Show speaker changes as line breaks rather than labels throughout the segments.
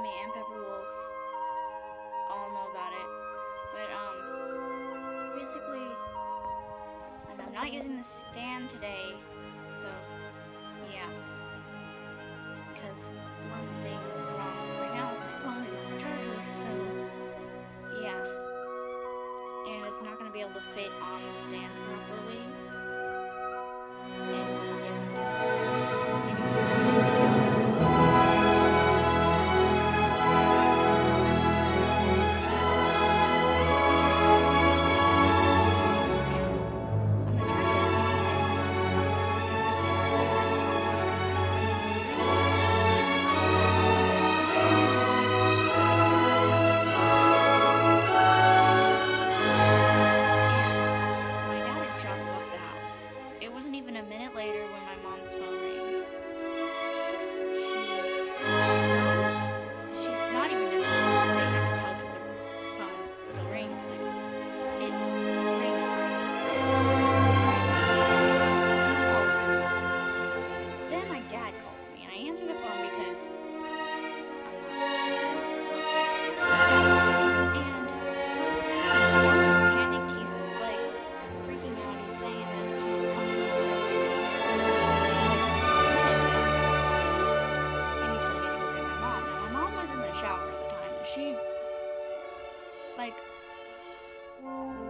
family and Pepper Wolf all know about it. But basically, and I'm not using the stand today, so yeah. Because one thing wrong right now is my phone is on the charger, so yeah. And it's not going to be able to fit on the stand properly. And yes, it does.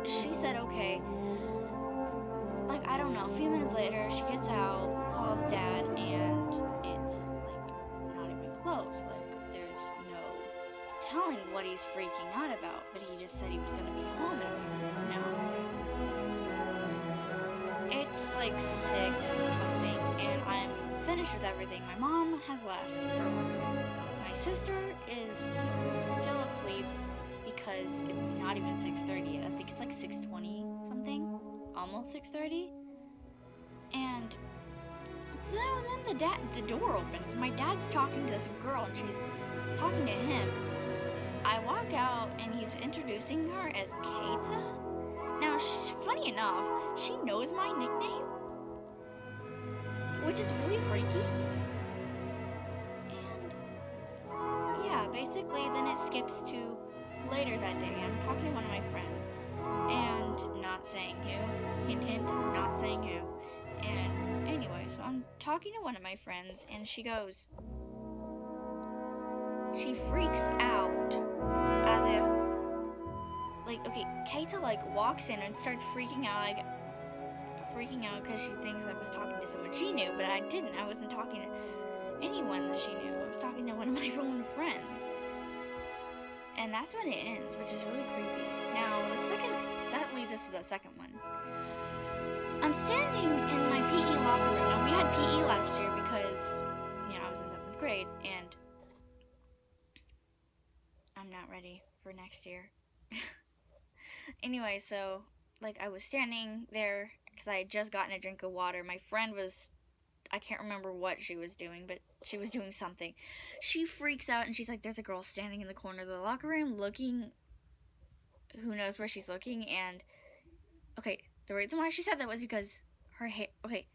She said okay. Like, I don't know, a few minutes later, she gets out, calls Dad, and it's, like, not even close. Like, there's no telling what he's freaking out about, but he just said he was gonna be home in a few minutes now. It's, like, 6 or something, and I'm finished with everything. My mom has left for work. My sister is still asleep because it's not even 6:30 yet. I think it's like 6:20 something, almost 6:30. And so then the door opens. My dad's talking to this girl, and she's talking to him. I walk out, and he's introducing her as Keita. Now, funny enough, she knows my nickname, which is really freaky. And yeah, basically, then it skips to later that day. I'm talking to one of my friends, and not saying who, hint hint, not saying who. And anyway, so I'm talking to one of my friends, and she freaks out, as if, like, okay, Keita, like, walks in and starts freaking out because she thinks I was talking to someone she knew, but I didn't. I wasn't talking to anyone that she knew. I was talking to one of my own friends. And that's when it ends, which is really creepy. Now, that leads us to the second one. I'm standing in my PE locker room. Now, we had PE last year because, I was in 7th grade, and I'm not ready for next year. Anyway, so, like, I was standing there because I had just gotten a drink of water. My friend I can't remember what she was doing, but she was doing something. She freaks out, and she's like, there's a girl standing in the corner of the locker room looking, who knows where she's looking, and, okay, the reason why she said that was because her hair, okay,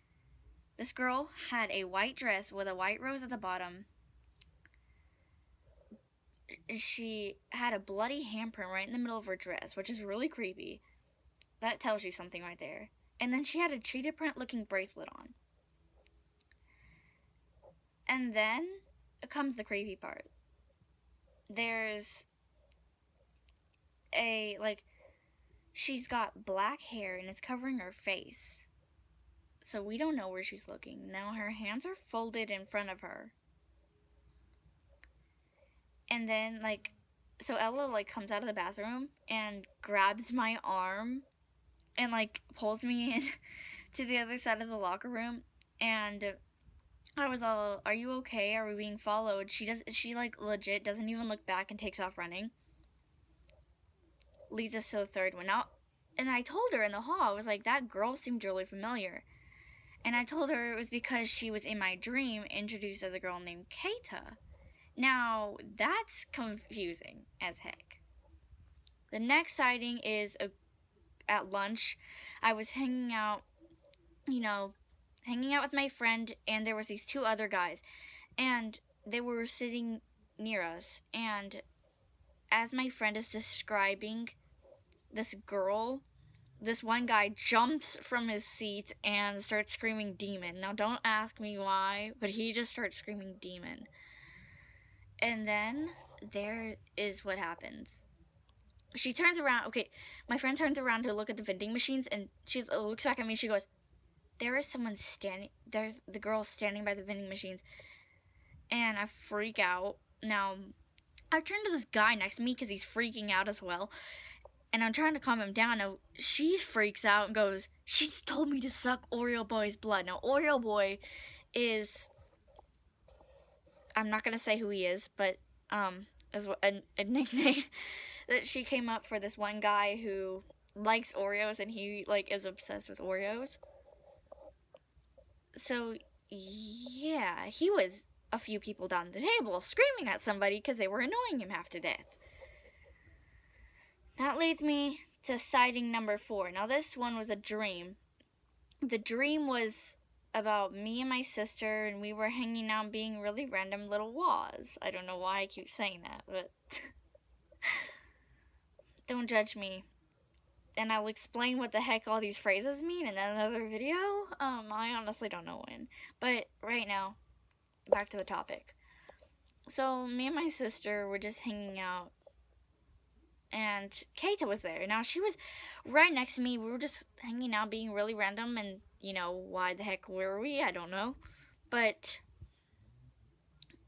this girl had a white dress with a white rose at the bottom. She had a bloody handprint right in the middle of her dress, which is really creepy. That tells you something right there. And then she had a cheetah print looking bracelet on. And then comes the creepy part. There's she's got black hair and it's covering her face. So we don't know where she's looking. Now her hands are folded in front of her. And then, so Ella, comes out of the bathroom and grabs my arm and, pulls me in to the other side of the locker room. And I was all, are you okay? Are we being followed? She legit doesn't even look back and takes off running. Leads us to the third one. Now, and I told her in the hall, I was like, that girl seemed really familiar. And I told her it was because she was in my dream introduced as a girl named Keita. Now, that's confusing as heck. The next sighting is at lunch. I was hanging out with my friend, and there was these 2 other guys. And they were sitting near us, and as my friend is describing this girl, this one guy jumps from his seat and starts screaming demon. Now don't ask me why, but he just starts screaming demon. And then there is what happens. She turns around. Okay, my friend turns around to look at the vending machines, and she looks back at me. She goes, "There is someone standing. There's the girl standing by the vending machines." And I freak out. Now, I turn to this guy next to me because he's freaking out as well. And I'm trying to calm him down. Now, she freaks out and goes, "She just told me to suck Oreo Boy's blood." Now, Oreo Boy is, I'm not going to say who he is, but is a nickname that she came up for this one guy who likes Oreos, and he like is obsessed with Oreos. So yeah, he was a few people down the table screaming at somebody because they were annoying him half to death. That leads me to sighting number 4. Now this one was a dream. The dream was about me and my sister, and we were hanging out being really random little waz. I don't know why I keep saying that, but don't judge me. And I'll explain what the heck all these phrases mean in another video. I honestly don't know when. But right now, back to the topic. So me and my sister were just hanging out, and Keita was there. Now she was right next to me. We were just hanging out being really random, and why the heck were we? I don't know. But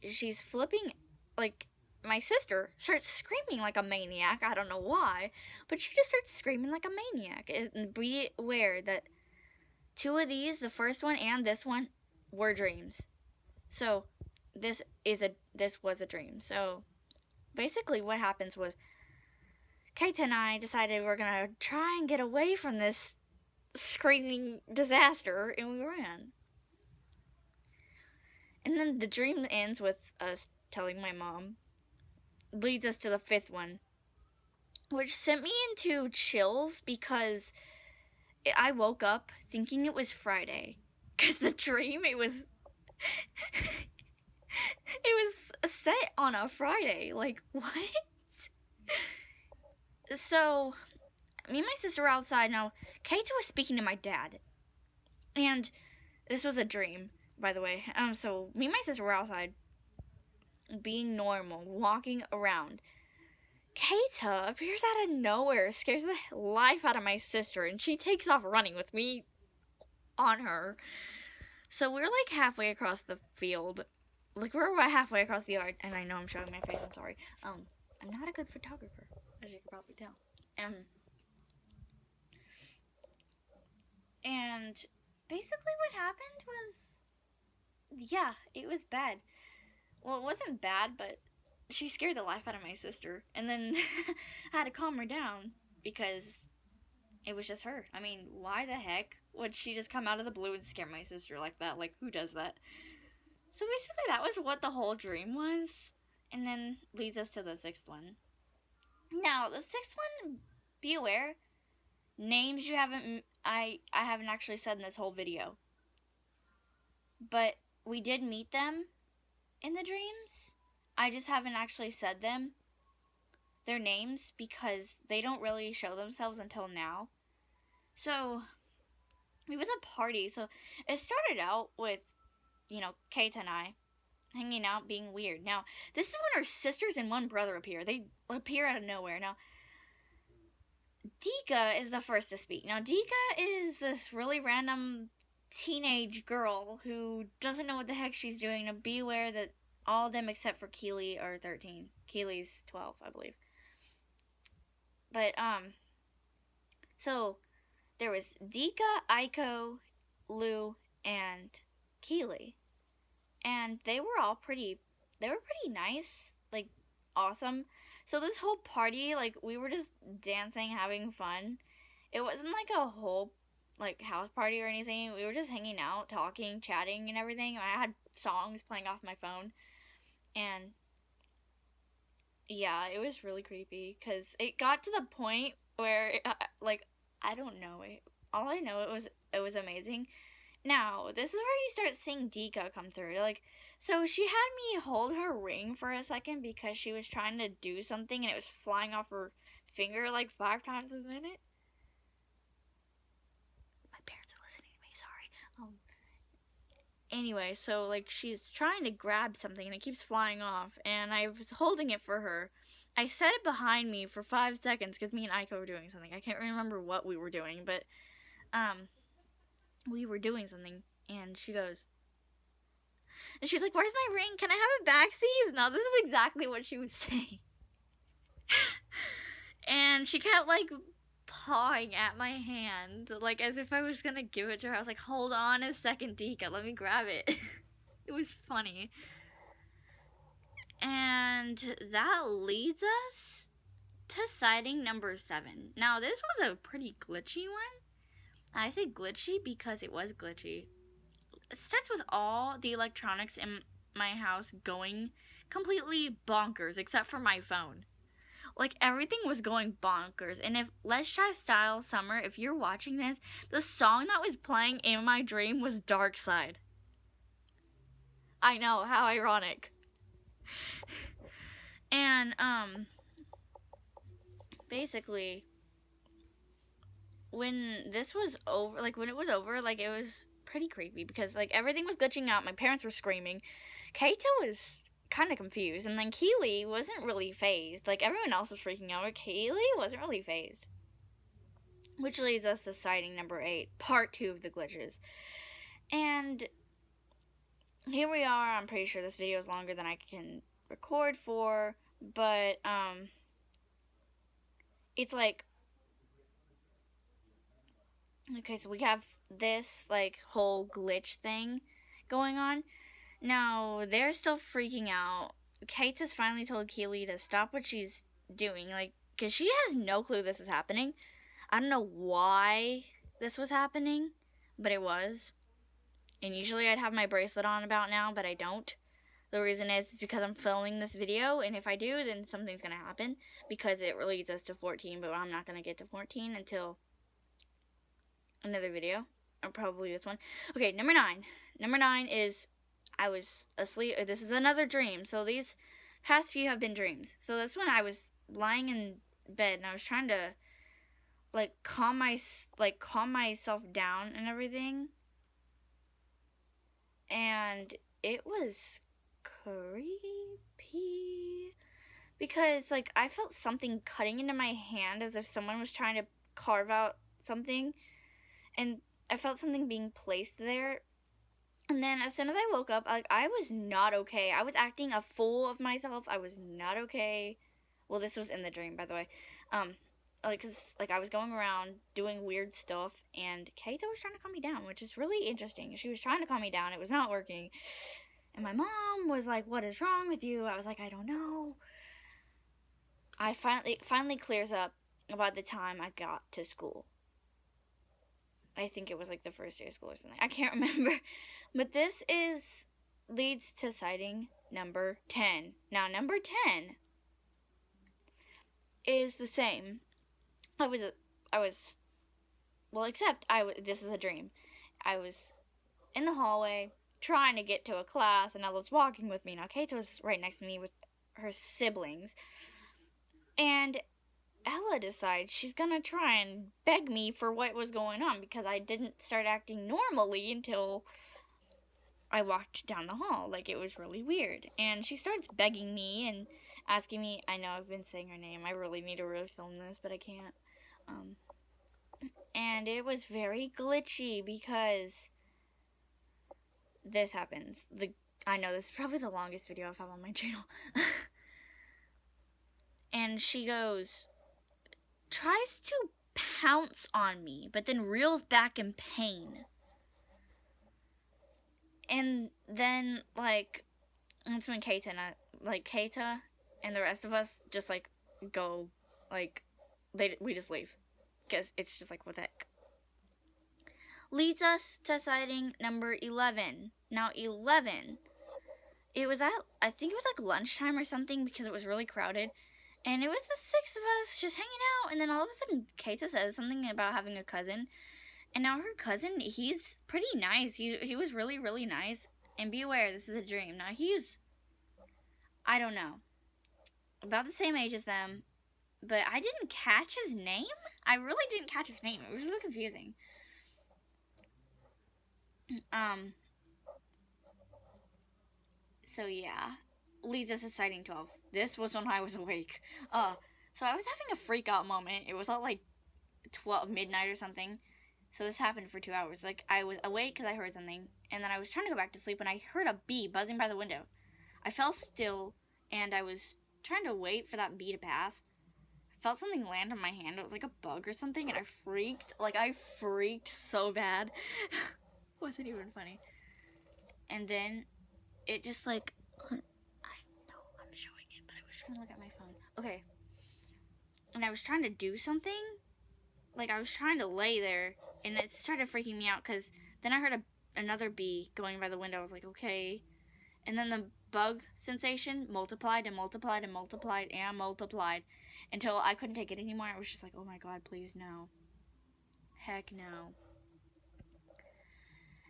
she's flipping, like, my sister starts screaming like a maniac. I don't know why, but she just starts screaming like a maniac. Be aware that 2 of these, the first one and this one, were dreams. So this was a dream. So basically what happens was Kate and I decided we were gonna try and get away from this screaming disaster, and we ran. And then the dream ends with us telling my mom. Leads us to the 5th one, which sent me into chills because I woke up thinking it was Friday. Because the dream, it was set on a Friday. Like, what? So, me and my sister were outside. Now, Kaito was speaking to my dad. And this was a dream, by the way. So, me and my sister were outside, being normal, walking around. Keita appears out of nowhere, scares the life out of my sister, and she takes off running with me on her. So we're like halfway across the field. Like, we're about halfway across the yard, and I know I'm showing my face, I'm sorry. I'm not a good photographer, as you can probably tell. And basically what happened was, yeah, it was bad. Well, it wasn't bad, but she scared the life out of my sister. And then I had to calm her down because it was just her. I mean, why the heck would she just come out of the blue and scare my sister like that? Like, who does that? So basically that was what the whole dream was. And then leads us to the 6th one. Now, the 6th one, be aware, names I haven't actually said in this whole video. But we did meet them in the dreams. I just haven't actually said their names, because they don't really show themselves until now. So it was a party. So it started out with, Kate and I hanging out, being weird. Now, this is when our sisters and one brother appear. They appear out of nowhere. Now, Dika is the first to speak. Now, Dika is this really random teenage girl who doesn't know what the heck she's doing. Now, be aware that all of them except for Keely are 13. Keely's 12, I believe. But, so there was Dika, Aiko, Lou, and Keely. And they were pretty nice, like, awesome. So this whole party, like, we were just dancing, having fun. It wasn't like a whole, like, house party or anything. We were just hanging out, talking, chatting, and everything. I had songs playing off my phone. And yeah, it was really creepy because it got to the point where, I don't know. All I know, it was amazing. Now, this is where you start seeing Dika come through. Like, so she had me hold her ring for a second because she was trying to do something and it was flying off her finger like 5 times a minute. My parents are listening to me, sorry. Anyway, so like she's trying to grab something and it keeps flying off, and I was holding it for her. I set it behind me for 5 seconds because me and Aiko were doing something. I can't remember what we were doing, but we were doing something, and she goes, and she's like, "Where's my ring? Can I have it back, please?" No, this is exactly what she was saying. And she kept like pawing at my hand, like as if I was gonna give it to her. I was like, "Hold on a second, Dika, let me grab it." It was funny. And that leads us to sighting number 7. Now, this was a pretty glitchy one. I say glitchy because it was glitchy. It starts with all the electronics in my house going completely bonkers, except for my phone. Like, everything was going bonkers. And if Let's Try Style Summer, if you're watching this, the song that was playing in my dream was Dark Side. I know, how ironic. And, basically, when this was over, like, when it was over, like, it was pretty creepy because, like, everything was glitching out. My parents were screaming. Kato was kind of confused, and then Keely wasn't really phased. Like, everyone else was freaking out, but Keely wasn't really phased. Which leads us to sighting number 8, part 2 of the glitches. And here we are. I'm pretty sure this video is longer than I can record for, but it's like, okay, so we have this like whole glitch thing going on. Now they're still freaking out. Kate has finally told Keely to stop what she's doing, like, because she has no clue this is happening. I don't know why this was happening, but it was. And usually I'd have my bracelet on about now, but I don't. The reason is because I'm filming this video, and if I do, then something's going to happen, because it leads us to 14, but I'm not going to get to 14 until another video, or probably this one. Okay, number 9. Number 9 is, I was asleep. This is another dream. So these past few have been dreams. So this one, I was lying in bed, and I was trying to, like, calm myself down and everything. And it was creepy because, like, I felt something cutting into my hand as if someone was trying to carve out something, and I felt something being placed there. And then as soon as I woke up, like, I was not okay. I was acting a fool of myself. I was not okay. Well, this was in the dream, by the way. Like, 'cause, like, I was going around doing weird stuff, and Kato was trying to calm me down, which is really interesting. She was trying to calm me down. It was not working. And my mom was like, "What is wrong with you?" I was like, "I don't know." Finally clears up about the time I got to school. I think it was like the first day of school or something. I can't remember. But this leads to sighting number 10. Now, number 10 is the same. This is a dream. I was in the hallway trying to get to a class, and Ella's walking with me. Now, Kato was right next to me with her siblings. And Ella decides she's gonna try and beg me for what was going on, because I didn't start acting normally until I walked down the hall. Like, it was really weird. And she starts begging me and asking me, I know I've been saying her name, I really need to really film this, but I can't. And it was very glitchy because this happens. I know this is probably the longest video I've had on my channel. And she tries to pounce on me, but then reels back in pain. And then, like, that's when Keita and the rest of us just, like, go, like, we just leave. Because it's just like, what the heck. Leads us to sighting number 11. Now, 11, I think it was like lunchtime or something, because it was really crowded. And it was the 6 of us just hanging out, and then all of a sudden, Keita says something about having a cousin. And now her cousin, he's pretty nice. He was really, really nice. And be aware, this is a dream. Now he's, I don't know, about the same age as them. But I didn't catch his name. I really didn't catch his name. It was really confusing. So yeah. Lisa's Sighting 12. This was when I was awake. So I was having a freak out moment. It was at like 12 midnight or something. So this happened for 2 hours. Like, I was awake because I heard something, and then I was trying to go back to sleep when I heard a bee buzzing by the window. I fell still, and I was trying to wait for that bee to pass. I felt something land on my hand. It was like a bug or something, and I freaked. Like, I freaked so bad. Wasn't even funny. And then it just like, I know I'm showing it, but I was trying to look at my phone. Okay. And I was trying to do something. Like, I was trying to lay there, and it started freaking me out, because then I heard another bee going by the window. I was like, okay. And then the bug sensation multiplied and multiplied and multiplied and multiplied until I couldn't take it anymore. I was just like, oh my god, please no. Heck no.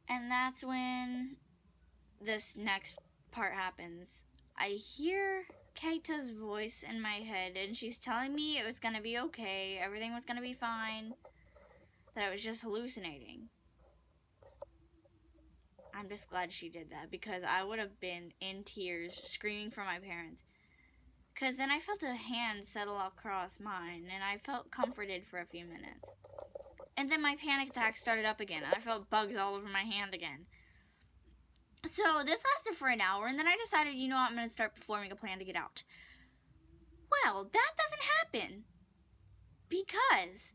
And that's when this next part happens. I hear Keita's voice in my head, and she's telling me it was gonna be okay, everything was gonna be fine, that I was just hallucinating. I'm just glad she did that, because I would have been in tears, screaming for my parents. Because then I felt a hand settle across mine, and I felt comforted for a few minutes. And then my panic attack started up again, and I felt bugs all over my hand again. So this lasted for an hour, and then I decided, you know what, I'm going to start performing a plan to get out. Well, that doesn't happen, because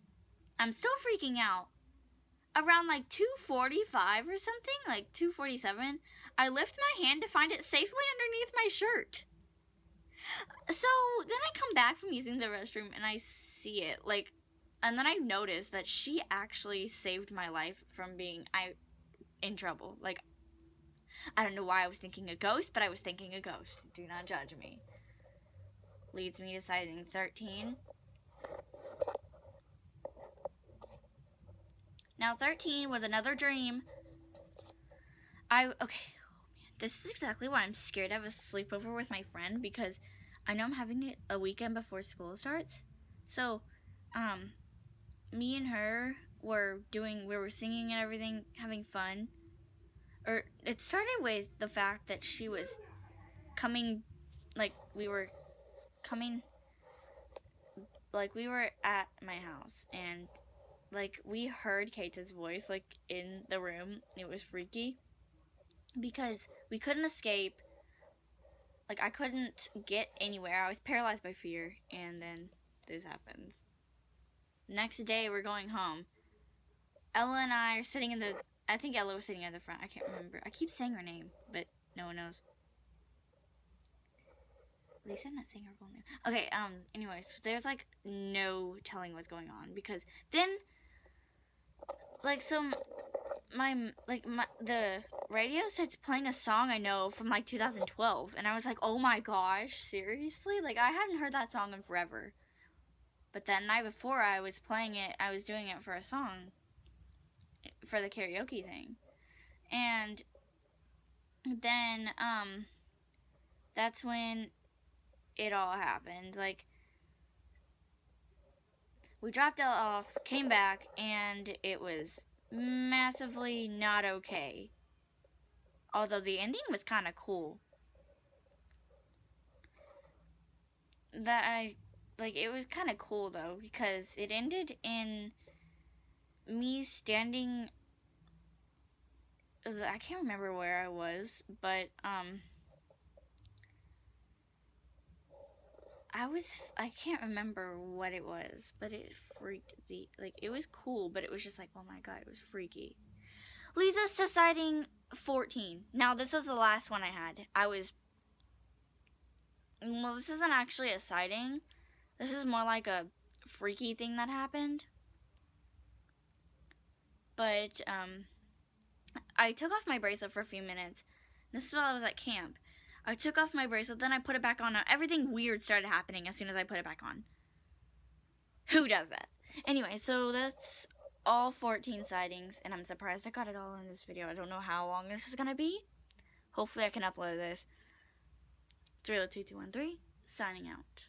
I'm still freaking out. Around like 2:45 or something, like 2:47, I lift my hand to find it safely underneath my shirt. So then I come back from using the restroom, and I see it, like, and then I notice that she actually saved my life from being in trouble. Like, I don't know why I was thinking a ghost, but I was thinking a ghost. Do not judge me. Leads me to sighting 13. Now 13 was another dream. Okay, oh man, this is exactly why I'm scared to have a sleepover with my friend, because I know I'm having it a weekend before school starts. So, me and her we were singing and everything, having fun. Or it started with the fact that she was coming, like we were at my house, and like we heard Keita's voice like in the room. It was freaky because we couldn't escape. Like, I couldn't get anywhere. I was paralyzed by fear, and then this happens. Next day, we're going home. Ella and I are sitting I think Ella was sitting at the front. I can't remember. I keep saying her name, but no one knows. At least I'm not saying her full name. Okay, anyways, there's, like, no telling what's going on, because then, like, the radio starts playing a song I know from, like, 2012, and I was like, oh my gosh, seriously? Like, I hadn't heard that song in forever. But that night before I was playing it, I was doing it for a song, for the karaoke thing. And then, that's when it all happened. Like, we dropped Ella off, came back, and it was massively not okay. Although the ending was kind of cool. It was kind of cool, though, because it ended in me standing, I can't remember where I was, but, I can't remember what it was, but it freaked it was cool, but it was just like, oh my god, it was freaky. Leads us to sighting 14. Now, this was the last one I had. This isn't actually a sighting. This is more like a freaky thing that happened. But, I took off my bracelet for a few minutes. This is while I was at camp. I took off my bracelet, then I put it back on. Everything weird started happening as soon as I put it back on. Who does that? Anyway, so that's all 14 sightings, and I'm surprised I got it all in this video. I don't know how long this is gonna be. Hopefully I can upload this. 302213, signing out.